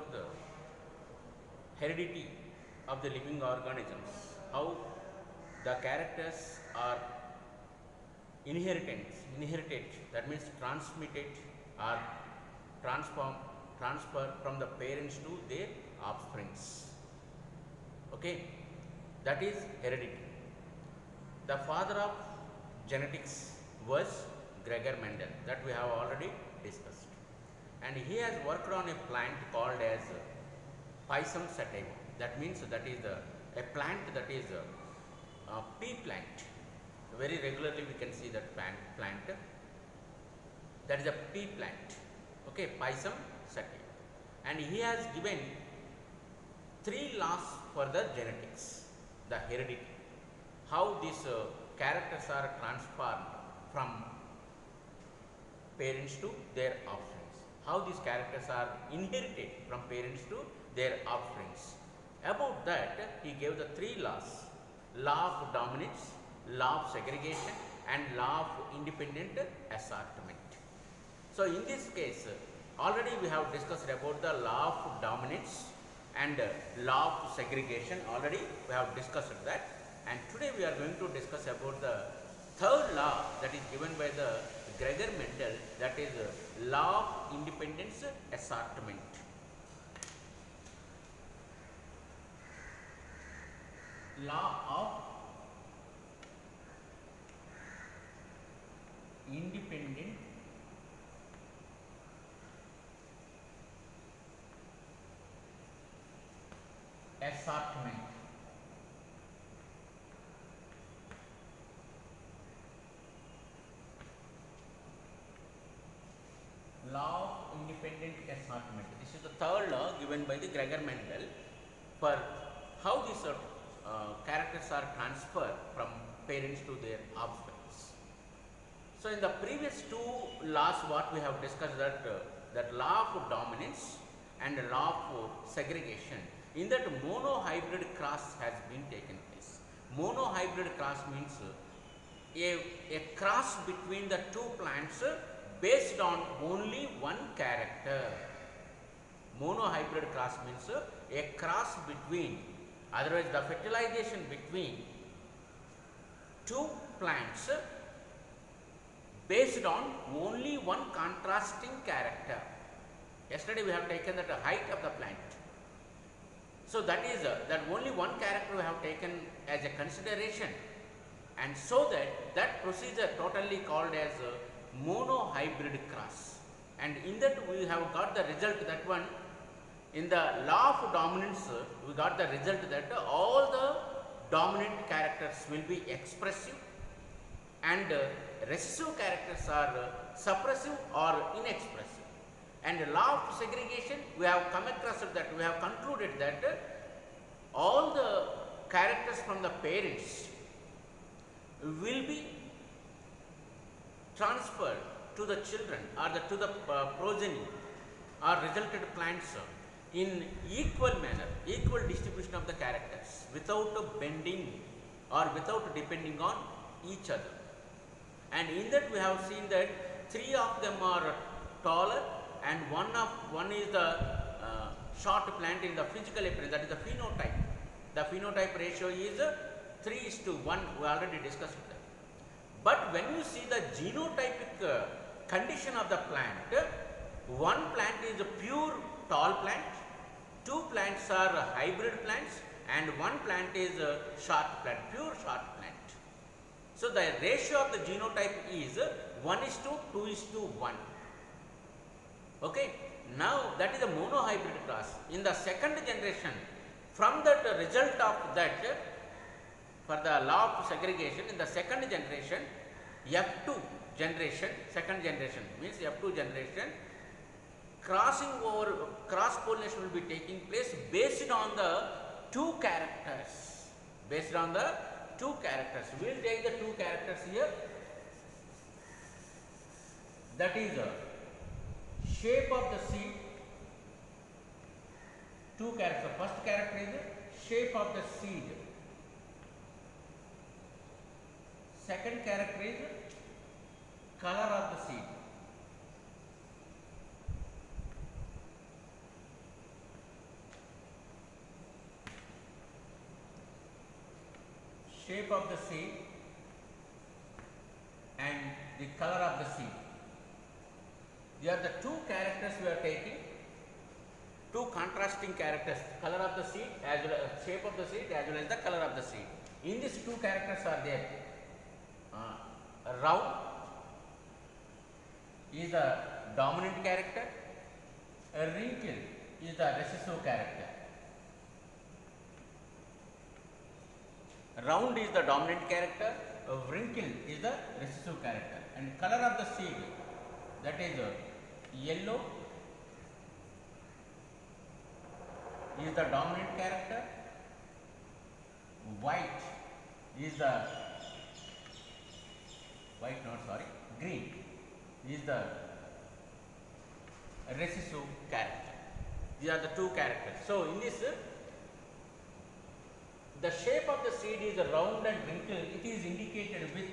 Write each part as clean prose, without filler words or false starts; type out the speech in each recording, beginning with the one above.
about the heredity of the living organisms, how the characters are inherited, that means transmitted or transfer from the parents to their offsprings. Okay, that is heredity. The father of genetics was Gregor Mendel, that we have already discussed, and he has worked on a plant called as Pisum sativa. That means that is a plant that is a pea plant. Very regularly we can see that plant. That is a pea plant. Okay, Pisum sativa, and he has given 3 laws for the genetics, the heredity, how these characters are transferred from parents to their offsprings, how these characters are inherited from parents to their offsprings. About that, he gave the 3 laws: law of dominance, law of segregation, and law of independent assortment. So, in this case, already we have discussed about the law of dominance and law of segregation. Already we have discussed that, and today we are going to discuss about the third law that is given by the Gregor Mendel, that is law of independence assortment. Law of independent assortment. Law of independent assortment. This is the third law given by the Gregor Mendel for how these characters are transferred from parents to their offsprings. So, in the previous 2 laws, what we have discussed, that law of dominance and law of segregation. In that, monohybrid cross has been taken place. Monohybrid cross means a cross between the 2 plants based on only one character. Monohybrid cross means a cross between, otherwise the fertilization between 2 plants based on only one contrasting character. Yesterday we have taken that height of the plant. So, that is that only one character we have taken as a consideration, and so that procedure totally called as monohybrid cross, and in that we have got the result, that one in the law of dominance we got the result that all the dominant characters will be expressive and recessive characters are suppressive or inexpressive. And law of segregation, we have come across that, we have concluded that all the characters from the parents will be transferred to the children or to the progeny or resulted plants in equal manner, equal distribution of the characters without bending or without depending on each other. And in that we have seen that 3 of them are taller and one is the short plant in the physical appearance, that is the phenotype. The phenotype ratio is 3:1, we already discussed that. But when you see the genotypic condition of the plant, one plant is a pure tall plant, 2 plants are hybrid plants, and 1 plant is a short plant, pure short plant. So, the ratio of the genotype is 1:2:1. Okay. Now, that is a monohybrid cross. In the second generation, from that result of that, for the law of segregation, in the second generation, F2 generation, second generation means F2 generation, crossing over, cross pollination will be taking place based on the 2 characters. Based on the 2 characters. We will take the 2 characters here. That is shape of the seed. 2 characters. First character is shape of the seed. Second character is color of the seed. shape of the seed and the color of the seed. These are the two characters we are taking, two contrasting characters, color of the seed as well as shape of the seed as well as the color of the seed. In these two characters are there. Round is the dominant character, a wrinkle is the recessive character. Round is the dominant character, a wrinkle is the recessive character, and color of the seed, that is yellow is the dominant character, white is the green is the recessive character. These are the two characters. So in this, the shape of the seed is round and wrinkled. It is indicated with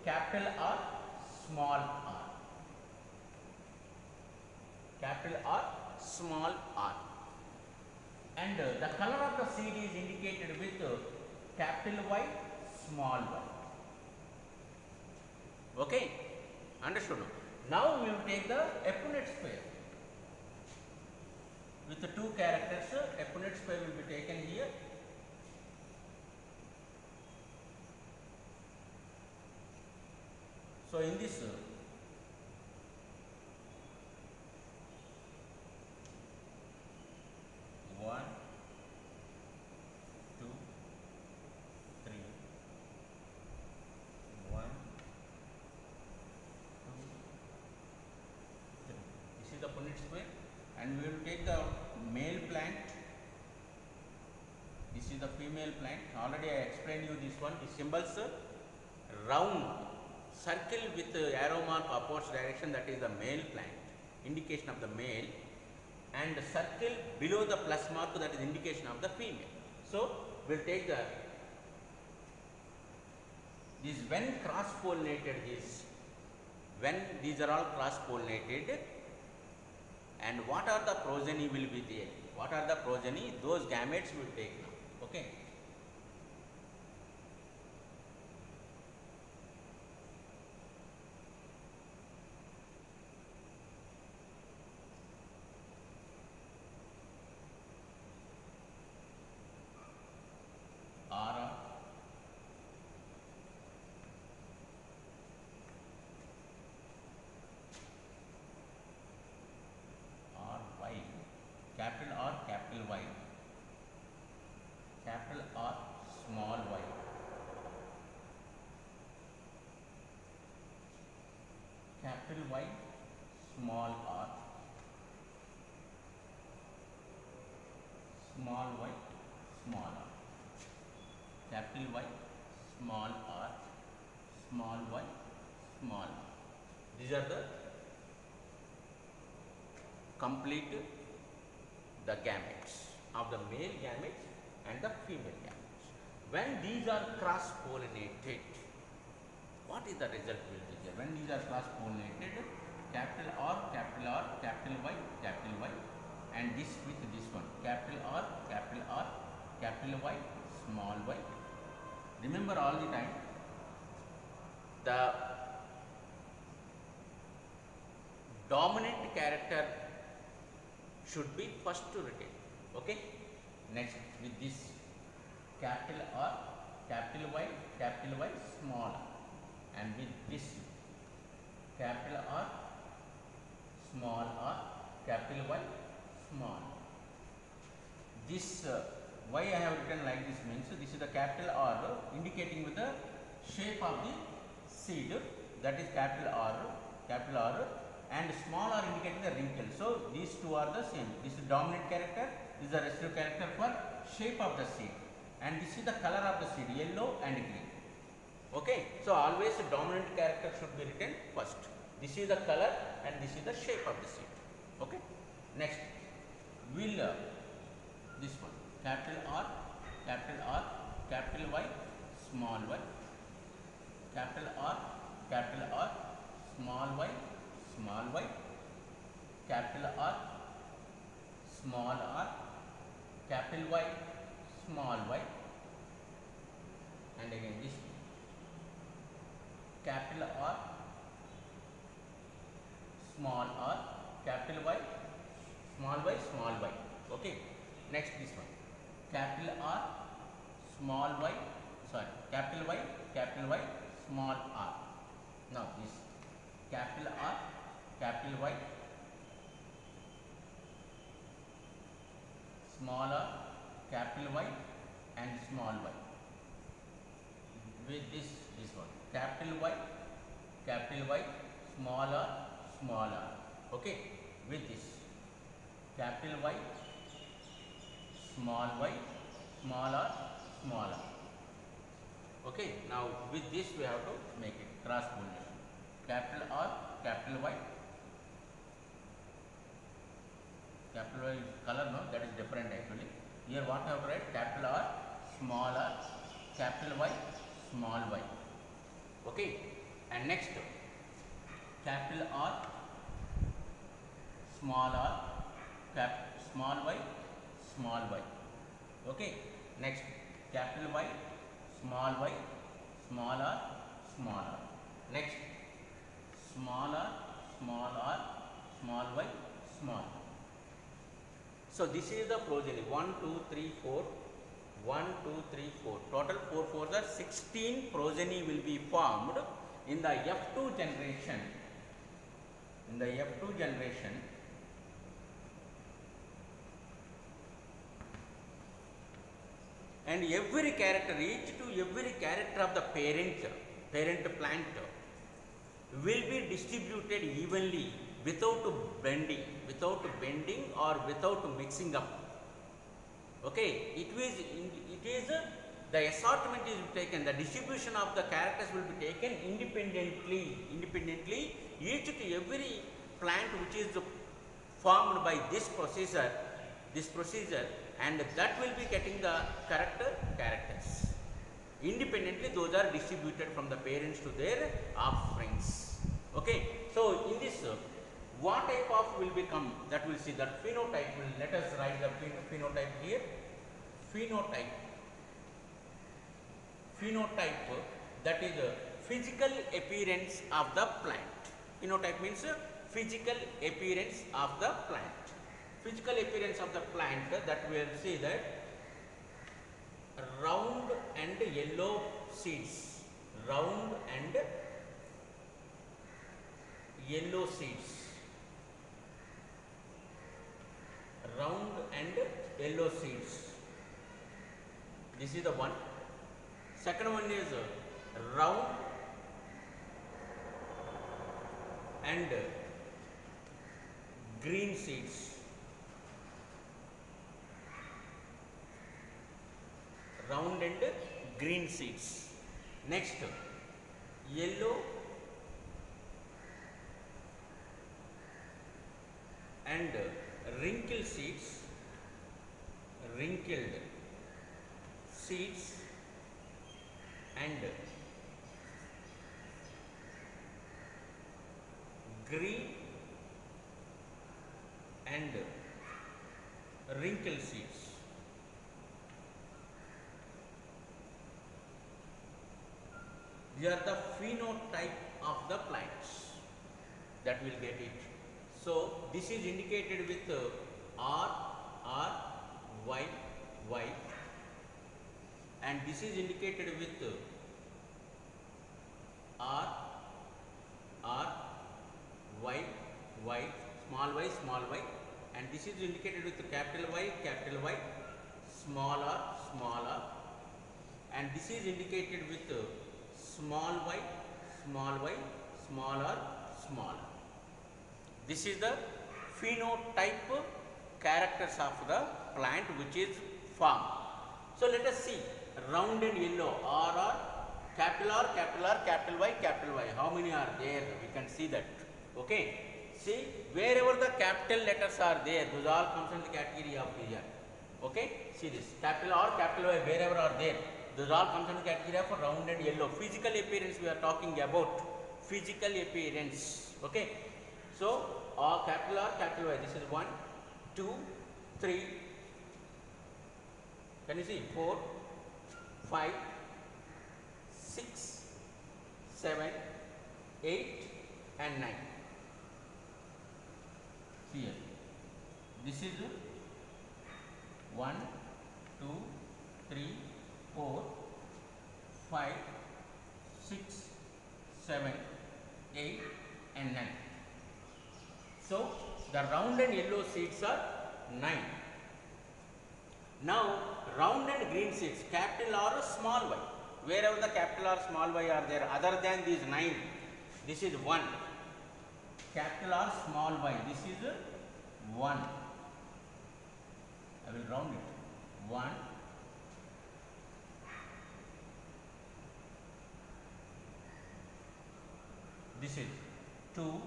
capital R, small r. Capital R, small r. And the color of the seed is indicated with capital Y, small y. Okay, understood. Now we will take the Epunet square. With the two characters, Epunet square will be taken here. So in this, one, two, three, one, two, three. This is the Punnett square, and we will take the male plant. This is the female plant. Already I explained you this one. The symbols round circle with arrow mark upwards direction, that is the male plant, indication of the male, and the circle below the plus mark, that is indication of the female. So we will take the this when cross pollinated is when these are all cross pollinated, and what are the progeny will be there. What are the progeny? Those gametes we will take now. Okay. R, Y, capital R, capital Y, capital R, small y, capital Y, small r, small y, small r, capital Y, small r, small y, small r. These are the complete the gametes of the male gametes and the female gametes. When these are cross pollinated, what is the result will be there? When these are cross pollinated, capital R, capital R, capital Y, and this with this one, capital R, capital Y, small y. Remember all the time, the dominant character should be first written. Okay. Next with this capital R, capital Y, small r, and with this capital R, small r, capital Y, small. This why I have written like this means this is the capital R indicating with the shape of the seed, that is capital R, and small r indicating the wrinkle. So these two are the same. This is dominant character, this is the recessive character for shape of the seed, and this is the color of the seed, yellow and green. Okay. So always dominant character should be written first. This is the color and this is the shape of the seed. Okay. Next, will this one, capital R, capital Y, small y, capital R, small y, capital R, small r, capital Y, small y, and again this capital R, small r, capital Y, small y. Okay. Next this one, capital R, small y, sorry, capital Y, small r. Now this capital R, capital Y, small r, capital Y, and small y. With this one, capital Y, small r. Okay. With this capital Y, small y, small r. Okay. Now with this we have to make it cross pollination. Capital R, capital Y. Capital Y color, no, that is different actually. Here what I have to write? Capital R, small r, capital Y, small y. Okay. And next capital R, small r, small y. Okay. Next capital Y, small r, small r. Next small r, small y, small. So this is the progeny 1, 2, 3, 4. 1, 2, 3, 4. Total 4 4s are 16 progeny will be formed in the F2 generation. In the F2 generation, and every character, each to every character of the parent plant will be distributed evenly without bending or without mixing up. Okay, it is the assortment is taken, the distribution of the characters will be taken independently, each to every plant which is formed by this procedure, and that will be getting the characters. Independently those are distributed from the parents to their offsprings. Okay, so in this what type of will become, that will see that phenotype will, let us write the phenotype here. Phenotype, that is physical appearance of the plant. Phenotype means physical appearance of the plant. Physical appearance of the plant, that we will see that round and yellow seeds. Round and yellow seeds. Round and yellow seeds. This is the one. Second one is round and green seeds. Round and green seeds. Next, yellow and wrinkled seeds. Wrinkled seeds and green and wrinkled seeds. These are the phenotype of the plants that will get it. So this is indicated with R, Y, Y, and this is indicated with R, Y, Y, small y, and this is indicated with capital Y, small r, and this is indicated with small y, small r, small. This is the phenotype characters of the plant which is formed. So let us see round and yellow, R, capital Y. How many are there? We can see that. Okay. See, wherever the capital letters are there, those all comes in the category of here. Okay. See this, capital R, capital Y, wherever are there, those all comes in the category of round and yellow. Physical appearance we are talking about. Physical appearance. Okay. So capital R, capital Y. This is 1, 2, 3. Can you see? 4, 5, 6, 7, 8 and 9. Here, this is 1, 2, 3, 4, 5, 6, 7, 8 and 9. So, the round and yellow seeds are 9. Now, round and green seeds, capital R or small y. Wherever the capital R, small y are there, other than these 9, this is 1. Capital R, small y, this is 1. I will round it. 1. This is 2,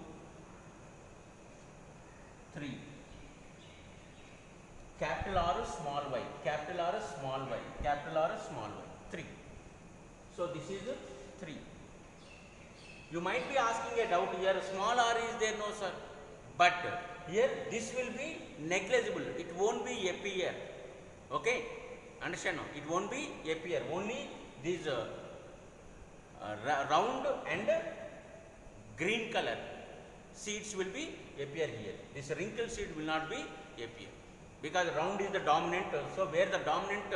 3. Capital R, small y, capital R, small y, capital R, small y, 3. So, this is 3. You might be asking a doubt here, small r is there? No, sir. But here this will be negligible, it won't be appear. Okay? Understand now? It won't be appear, only these round and green color seeds will be appear here. This wrinkle seed will not be appear, because round is the dominant. So, where the dominant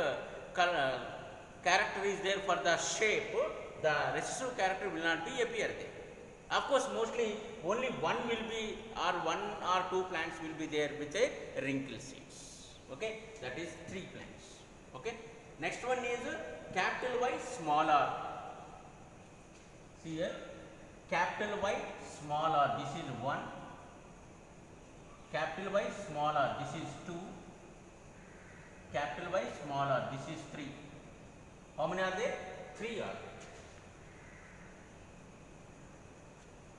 character is there for the shape, the recessive character will not be appear there. Of course, mostly only one will be, or 1 or 2 plants will be there with a wrinkle seeds. Okay, that is 3 plants. Okay, next one is capital Y, small r. See here, capital Y, small r, this is 1. Capital Y, small r, this is 2. Capital Y, small r, this is 3. How many are there? 3 are.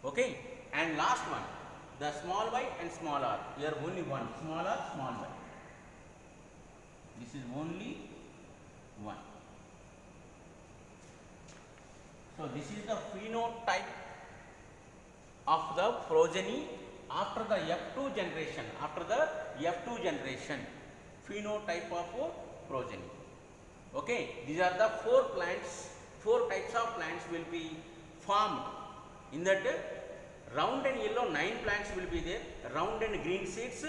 Okay, and last one, the small y and small r. Here only one, small r, small y. This is only one. So, this is the phenotype of the progeny after the F2 generation. After the F2 generation, phenotype of progeny. Okay, these are the 4 plants, 4 types of plants will be formed. In that, round and yellow 9 plants will be there, round and green seeds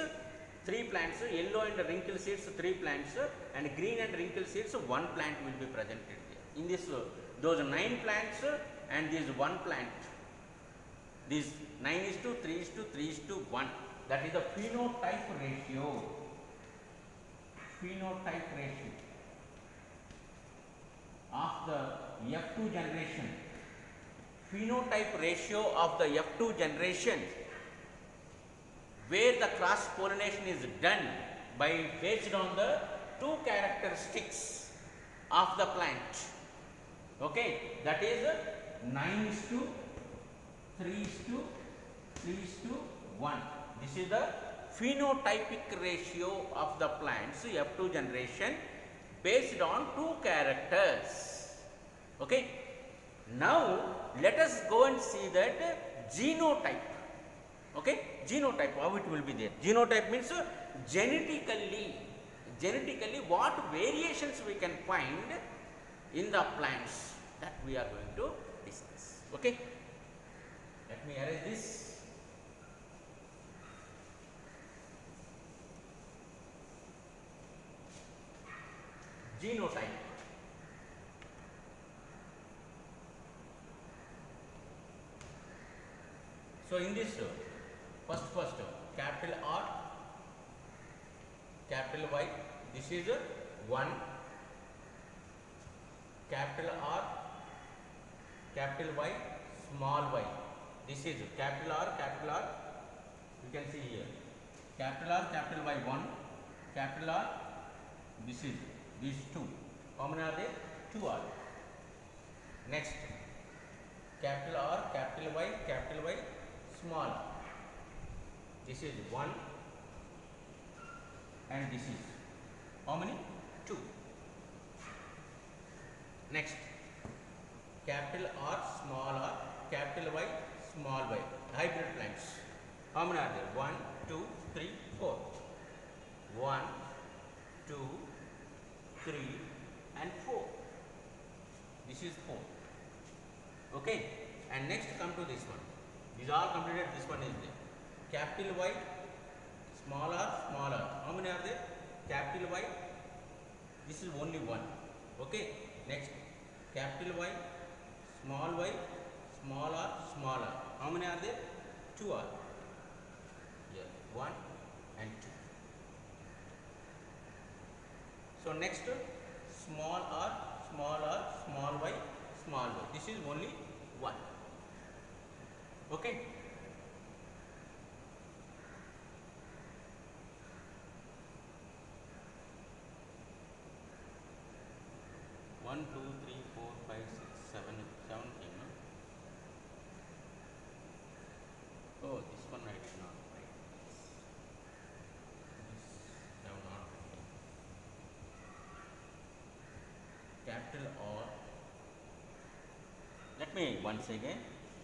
3 plants, yellow and wrinkle seeds 3 plants, and green and wrinkle seeds 1 plant will be presented there. In this, those 9 plants and this 1 plant, this 9:3:3:1, that is the phenotype ratio. Phenotype ratio of the F2 generation. Phenotype ratio of the F2 generation, where the cross pollination is done by based on the 2 characteristics of the plant. Okay, that is 9:3:3:1. This is the phenotypic ratio of the plants F2 generation based on 2 characters. Okay. Now, let us go and see that genotype. Okay, genotype, how it will be there. Genotype means genetically what variations we can find in the plants, that we are going to discuss. Okay, let me erase this. Genotype. So, in this, first capital R, capital Y, this is 1, capital R, capital Y, small y, this is capital R, you can see here, capital R, capital Y 1, capital R, this is these 2, how many are there? 2 are. Next, capital R, capital Y, small, this is 1 and this is how many? 2. Next, capital R, small r, capital Y, small y, hybrid plants. How many are there? 1, 2, 3, 4. 1, 2, 3 and 4. This is 4. Okay, and next come to this one. These are completed. This one is there. Capital Y, small r, small r. How many are there? Capital Y. This is only one. Okay. Next, capital Y, small r, small r. How many are there? Two are. Yeah, one and two. So next, small r, small y, small y. This is only one. Okay. One, two, three, four, five, six, seven, 17. No? Oh, this one I did not write. This I have not written. Capital R. Let me once again,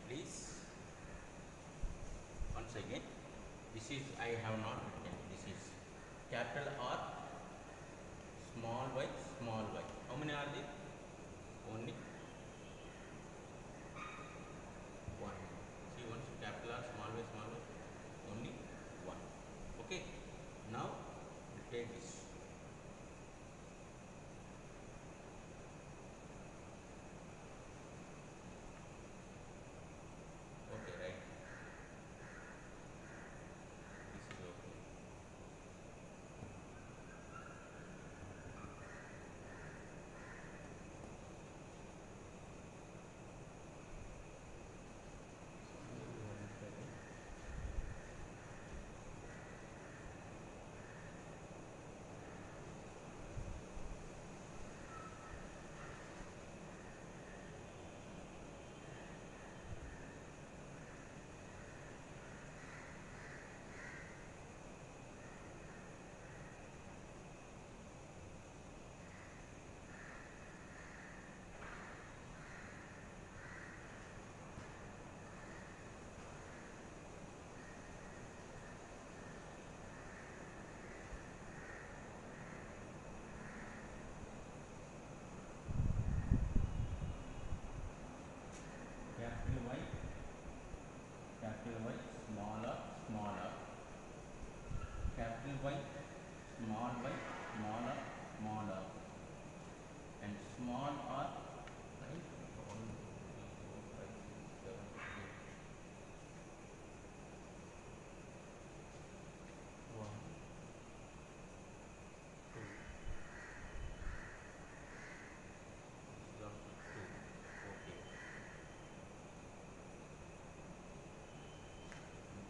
please. Once again, this is I have not written. This is capital R, small y, small y. How many are there? Only one. See, once capital R, small y, only one. Okay. Now take this. Okay, right. This is okay. Capital Y, smaller, smaller. Capital Y, smaller, smaller. And small r, right? 1, 2, 3, 4, 5, 6, 7, 8. 1, 2. This is also 2. Okay.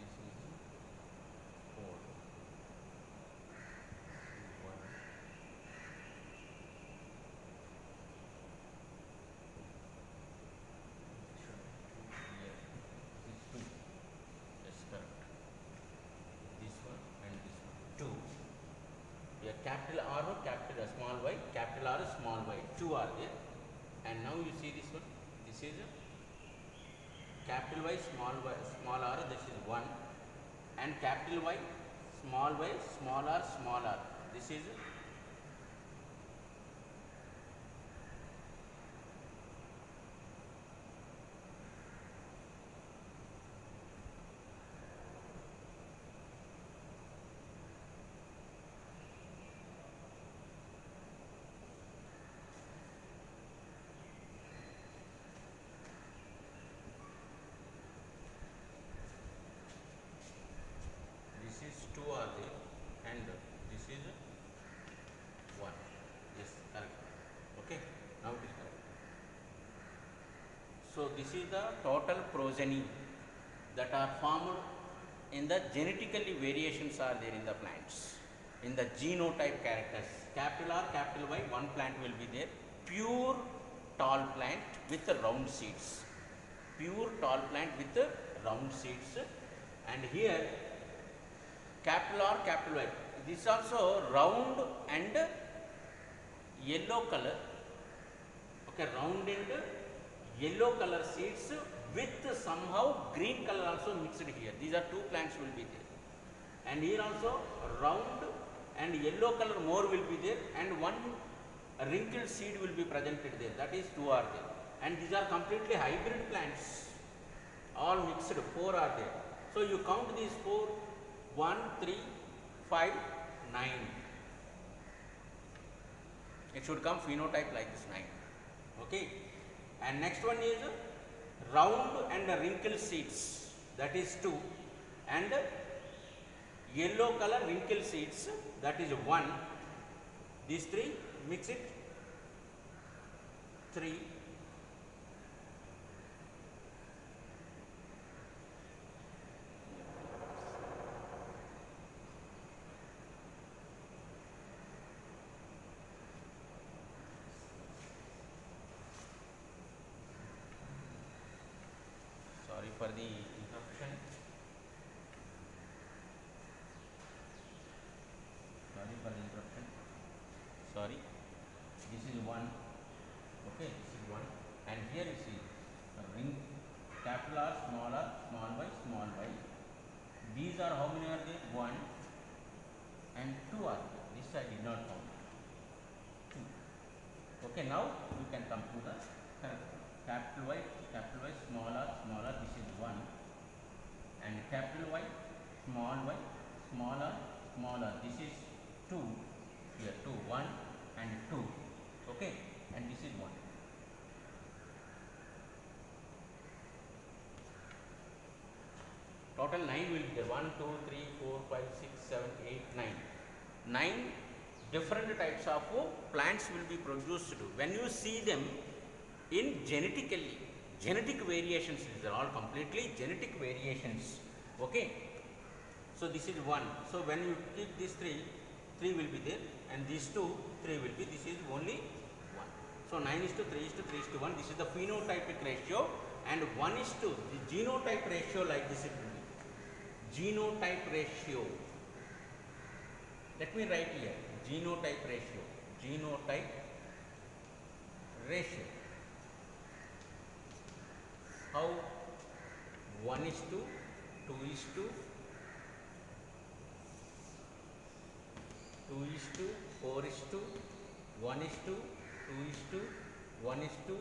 And this is 4. This is 1. Here. This is 2. Yes, correct. This one and this one. 2. Here capital R or capital small y, capital R small y. 2 are there. And now you see this one. This is a capital Y, small r. This is 1. And capital Y, small r, small r. This is this is 2 are there and this is 1. Yes, correct. Okay, now it is correct. So this is the total progeny that are formed in the genetically variations are there in the plants. In the genotype characters, capital R, capital Y, one plant will be there. Pure tall plant with round seeds. Pure tall plant with round seeds. And here capital R, capital Y. This also round and yellow color. Okay, round and yellow color seeds with somehow green color also mixed here. These are two plants will be there. And here also round and yellow color more will be there, and one wrinkled seed will be presented there. That is 2 are there. and these are completely hybrid plants, all mixed, 4 are there. So you count these 4, 1, 3, 5, 9. It should come phenotype like this, 9. Okay. And next one is round and wrinkled seeds, that is 2, and yellow color wrinkled seeds, that is 1. These 3, mix it, 3. Sorry for the interruption. Sorry for the interruption. Sorry. This is 1. Okay, this is 1. And here you see ring, capital R, small y, small y. These are how many are there? 1 and 2 are there. This I did not count. 2. Okay, now you can come to the capital Y, small r, this is 1, and capital Y, small r, this is 2, here 2, 1 and 2, okay, and this is 1. Total 9 will be there, 1, 2, 3, 4, 5, 6, 7, 8, 9. 9 different types of plants will be produced when you see them in genetic variations. These are all completely genetic variations. Okay. So this is 1. So when you keep these 3 will be there, and these 2, 3 will be, this is only 1. So 9:3:3:1, this is the phenotypic ratio, and 1:, the genotype ratio like this it will be. Genotype ratio. Let me write here, genotype ratio. How 1:2, 2:2, 2:4:1:2, 2:2, 1:2,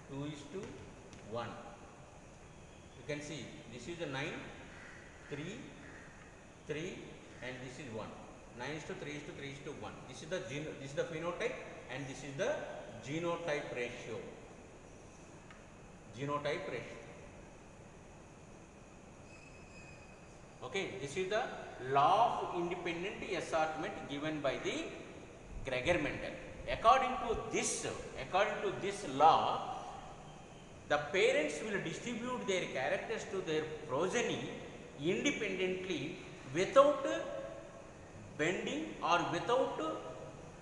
2:1. You can see this is a 9, 3, 3, and this is 1. 9:3:3:1. This is the phenotype, and this is the genotype ratio. Okay, this is the law of independent assortment given by the Gregor Mendel. According to this law, the parents will distribute their characters to their progeny independently without bending or without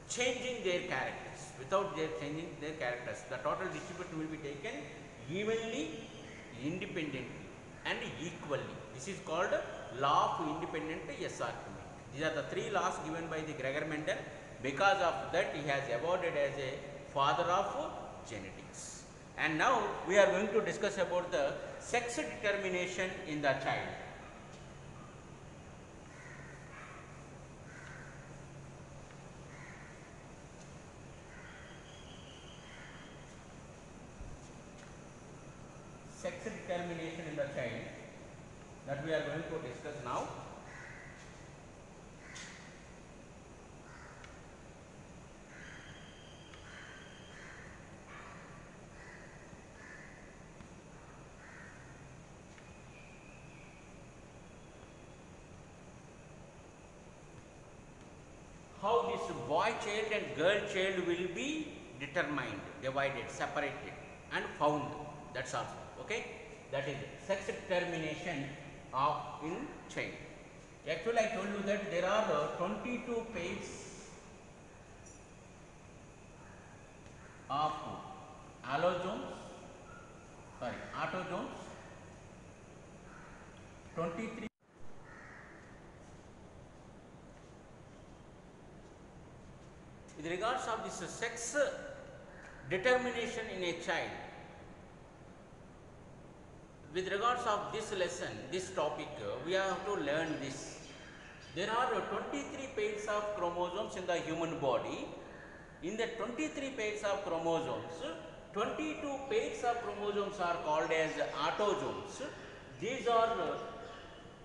changing their characters. The total distribution will be taken evenly, independently, and equally. This is called law of independent assortment. These are the 3 laws given by the Gregor Mendel. Because of that, he has awarded as a father of genetics. And now we are going to discuss about the sex determination in the child. Sex determination in the child, that we are going to discuss now. How this boy child and girl child will be determined, divided, separated, and found. That's all. Okay, that is sex determination of in child. Actually, I told you that there are 22 pairs of autosomes, 23. With regards of this sex determination in a child, with regards of this lesson, this topic, we have to learn this. There are 23 pairs of chromosomes in the human body. In the 23 pairs of chromosomes, 22 pairs of chromosomes are called as autosomes. These are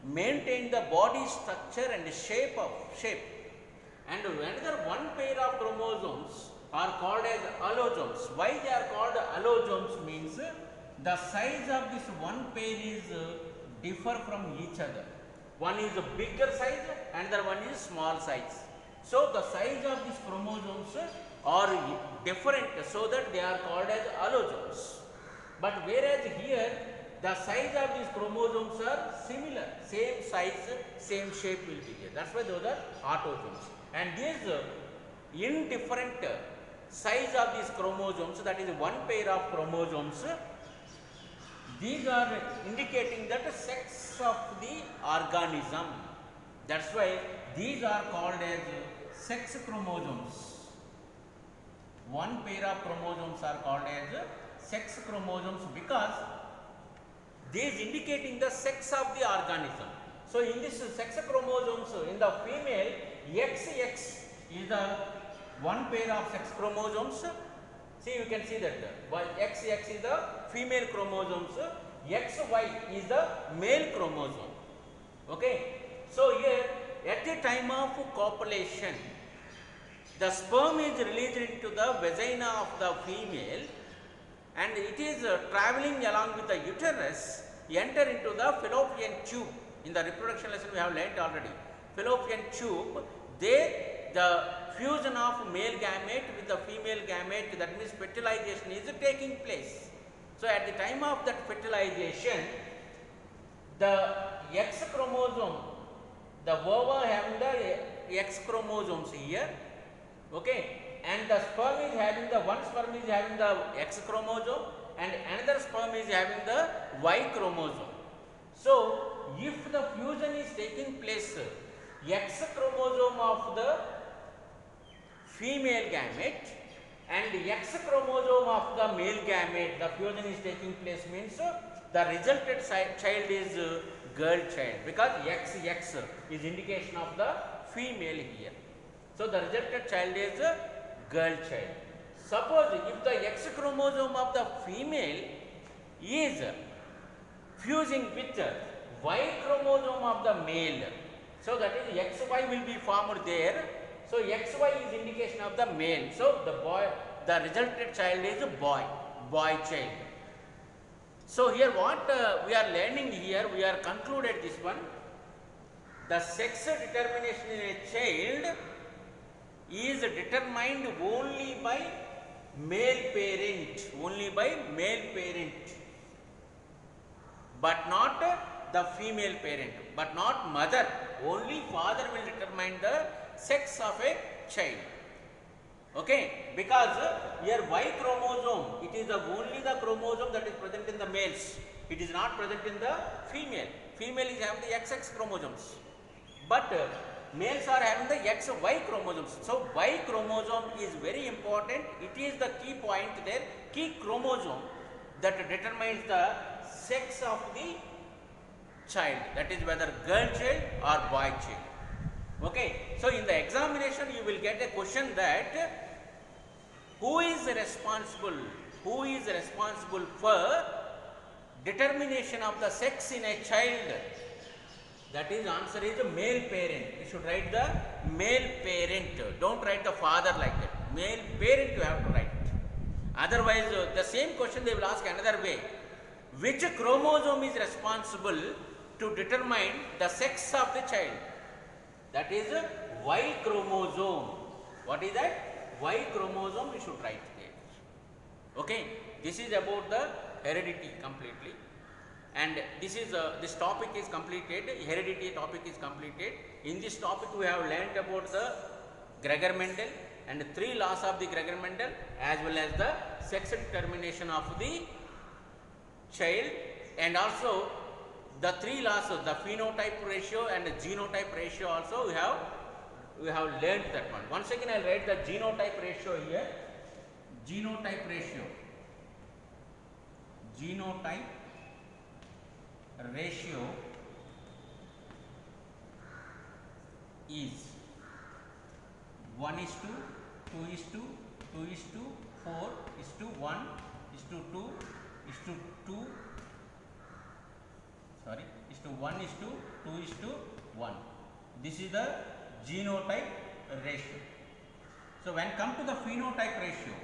maintain the body structure and shape. And another one pair of chromosomes are called as allosomes. Why they are called allosomes means the size of this one pair is differ from each other. One is a bigger size, another one is small size. So the size of these chromosomes are different, so that they are called as allosomes. But whereas here the size of these chromosomes are similar, same size, same shape will be there. That's why those are autosomes. And these indifferent size of these chromosomes, that is one pair of chromosomes, these are indicating that sex of the organism. That's why these are called as sex chromosomes. One pair of chromosomes are called as sex chromosomes because these indicating the sex of the organism. So in this sex chromosomes, in the female, XX is the one pair of sex chromosomes. See, you can see that XX is the female chromosomes, XY is the male chromosome. Okay. So here at the time of copulation, the sperm is released into the vagina of the female, and it is traveling along with the uterus, enter into the fallopian tube. In the reproduction lesson we have learnt already. Fallopian tube, there the fusion of male gamete with the female gamete, that means fertilization is taking place. So at the time of that fertilization, the X chromosome, the ova having the X chromosomes here, okay, and the sperm is having the one sperm is having the X chromosome and another sperm is having the Y chromosome. So if the fusion is taking place, X chromosome of the female gamete and X chromosome of the male gamete, the fusion is taking place, means the resulted child is girl child, because XX is indication of the female here. So the resulted child is girl child. Suppose if the X chromosome of the female is fusing with Y chromosome of the male, so that is XY will be formed there. So XY is indication of the male. So the resulted child is boy child. So here what we are learning here, we are concluded this one. The sex determination in a child is determined only by male parent, but not the female parent, but not mother. Only father will determine the sex of a child. Okay, because here Y chromosome, it is only the chromosome that is present in the males. It is not present in the female. Female is having the XX chromosomes, but males are having the XY chromosomes. So Y chromosome is very important. It is the key point there, key chromosome that determines the sex of the child, that is whether girl child or boy child. Okay, so in the examination you will get a question that who is responsible for determination of the sex in a child? That is, answer is the male parent. You should write the male parent. Don't write the father like that. Male parent you have to write. Otherwise, the same question they will ask another way. Which chromosome is responsible to determine the sex of the child? That is Y chromosome. What is that? Y chromosome we should write there. Okay. This is about the heredity completely. And this is this topic is completed, heredity topic is completed. In this topic we have learnt about the Gregor-Mendel and 3 laws of the Gregor-Mendel, as well as the sex determination of the child, and also the 3 laws of the phenotype ratio and the genotype ratio also we have learnt that one. Once again I will write the genotype ratio here. Genotype ratio is 1:2:2:2:4:1 is to 2 is to 2, sorry, is to 1 is to 2 is to 1. This is the genotype ratio. So when come to the phenotype ratio,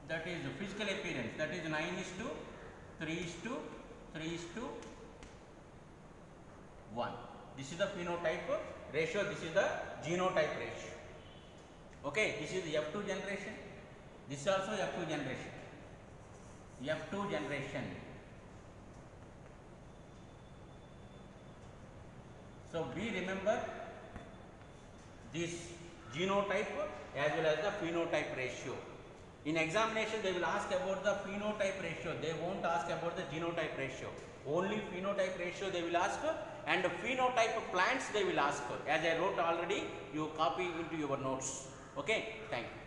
that is physical appearance, that is 9 is to 3 is to 3 is to 1. This is the phenotype ratio, this is the genotype ratio. Okay, this is the F2 generation, this is also F2 generation. F2 generation. So we remember this genotype as well as the phenotype ratio. In examination they will ask about the phenotype ratio, they won't ask about the genotype ratio. Only phenotype ratio they will ask, and phenotype plants they will ask. As I wrote already, you copy into your notes. Okay, thank you.